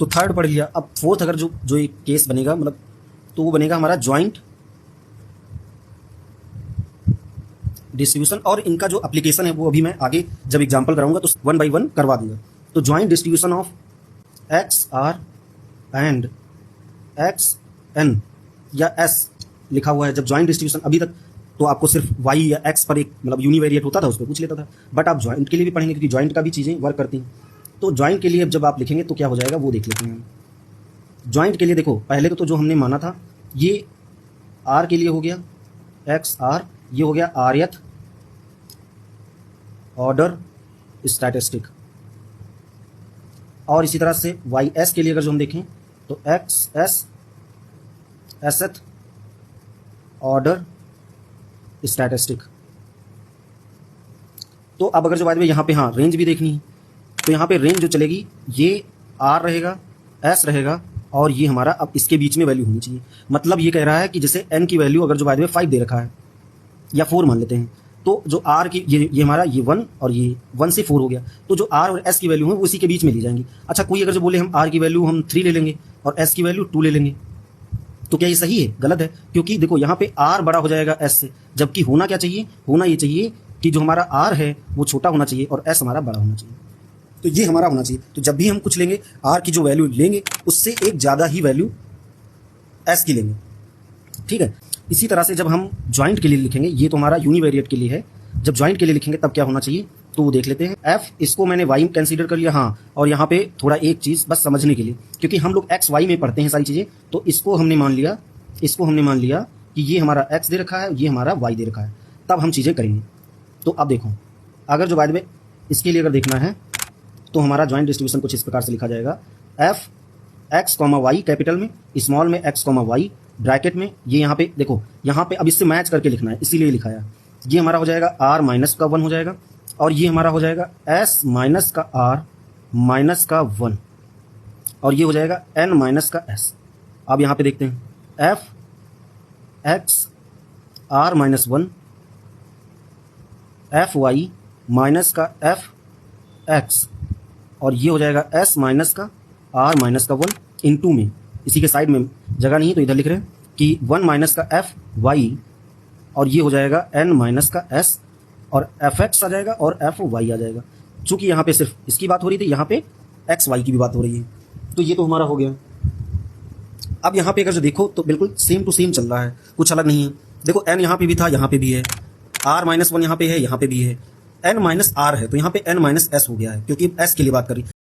तो थर्ड पढ़ लिया। अब फोर्थ अगर जो जो एक केस बनेगा मतलब तो वो बनेगा हमारा ज्वाइंट डिस्ट्रीब्यूशन, और इनका जो एप्लीकेशन है वो अभी मैं आगे जब एग्जांपल कराऊंगा तो 1 बाय 1 करवा दूंगा। तो joint distribution of X R and X N या एस लिखा हुआ है। जब ज्वाइंट डिस्ट्रीब्यूशन अभी तक तो आपको सिर्फ वाई या एक्स पर एक मतलब यूनिवेरिएट होता था, उस पर पूछ लेता था, बट आप ज्वाइंट के लिए भी पढ़ेंगे क्योंकि ज्वाइंट का भी चीज़ें वर्क करती हैं। तो ज्वाइंट के लिए जब आप लिखेंगे तो क्या हो जाएगा वो देख लेते हैं। ज्वाइंट के लिए देखो पहले तो जो हमने माना था ये आर के लिए हो गया एक्स आर, ये हो गया आरएथ ऑर्डर स्टैटिस्टिक, और इसी तरह से वाई एस के लिए अगर जो हम देखें तो एक्स एस एसएथ ऑर्डर स्टैटिस्टिक। तो अब अगर जो बाद में यहाँ पे हाँ रेंज भी देखनी है तो यहाँ पे रेंज जो चलेगी ये आर रहेगा, एस रहेगा, और ये हमारा अब इसके बीच में वैल्यू होनी चाहिए। मतलब ये कह रहा है कि जैसे एन की वैल्यू अगर जो बाद में 5 दे रखा है या 4 मान लेते हैं, तो जो आर की ये हमारा ये 1 और ये 1 से 4 हो गया, तो जो आर और एस की वैल्यू है वो इसी के बीच में ली जाएंगी। अच्छा कोई अगर जो बोले हम आर की वैल्यू हम 3 ले लेंगे और एस की वैल्यू 2 ले लेंगे, तो क्या ये सही है? गलत है, क्योंकि देखो यहाँ पे आर बड़ा हो जाएगा एस से, जबकि होना क्या चाहिए? होना ये चाहिए कि जो हमारा आर है वो छोटा होना चाहिए और एस हमारा बड़ा होना चाहिए। तो ये हमारा होना चाहिए। तो जब भी हम कुछ लेंगे आर की जो वैल्यू लेंगे उससे एक ज़्यादा ही वैल्यू एस की लेंगे, ठीक है। इसी तरह से जब हम ज्वाइंट के लिए लिखेंगे, ये तो हमारा यूनिवेरिएट के लिए है, जब ज्वाइंट के लिए लिखेंगे तब क्या होना चाहिए तो वो देख लेते हैं। एफ इसको मैंने वाई में कंसीडर कर लिया, हाँ, और यहाँ पे थोड़ा एक चीज़ बस समझने के लिए, क्योंकि हम लोग एक्स वाई में पढ़ते हैं सारी चीज़ें, तो इसको हमने मान लिया कि ये हमारा एक्स दे रखा है, ये हमारा वाई दे रखा है, तब हम चीज़ें करेंगे। तो अब देखो अगर जो बाद में इसके लिए अगर देखना है तो हमारा ज्वाइंट डिस्ट्रीब्यूशन कुछ इस प्रकार से लिखा जाएगा। F X comma Y capital में, स्मॉल में एक्स कॉमा वाई ब्रैकेट में, ये यहाँ पे देखो, यहाँ पे अब इससे मैच करके लिखना है इसीलिए लिखा है। ये हमारा हो जाएगा आर माइनस का 1 हो जाएगा, और ये हमारा हो जाएगा एस माइनस का आर माइनस का 1, और ये हो जाएगा एन माइनस का एस। अब यहाँ पे देखते हैं F X R minus 1 F Y minus का एफ एक्स, और ये हो जाएगा एस माइनस का आर माइनस का 1 इंटू में, इसी के साइड में जगह नहीं है तो इधर लिख रहे हैं कि 1 माइनस का एफ वाई, और ये हो जाएगा एन माइनस का एस, और एफ एक्स आ जाएगा और एफ वाई आ जाएगा। चूंकि यहाँ पे सिर्फ इसकी बात हो रही थी, यहाँ पे एक्स वाई की भी बात हो रही है, तो ये तो हमारा हो गया। अब यहाँ पे अगर जो देखो तो बिल्कुल सेम टू सेम चल रहा है, कुछ अलग नहीं है। देखो एन यहाँ पे भी था, यहाँ पे भी है, आर माइनस 1 यहाँ पे है, यहाँ पे भी है, एन माइनस आर है, तो यहाँ पे एन माइनस एस हो गया है क्योंकि एस के लिए बात करी।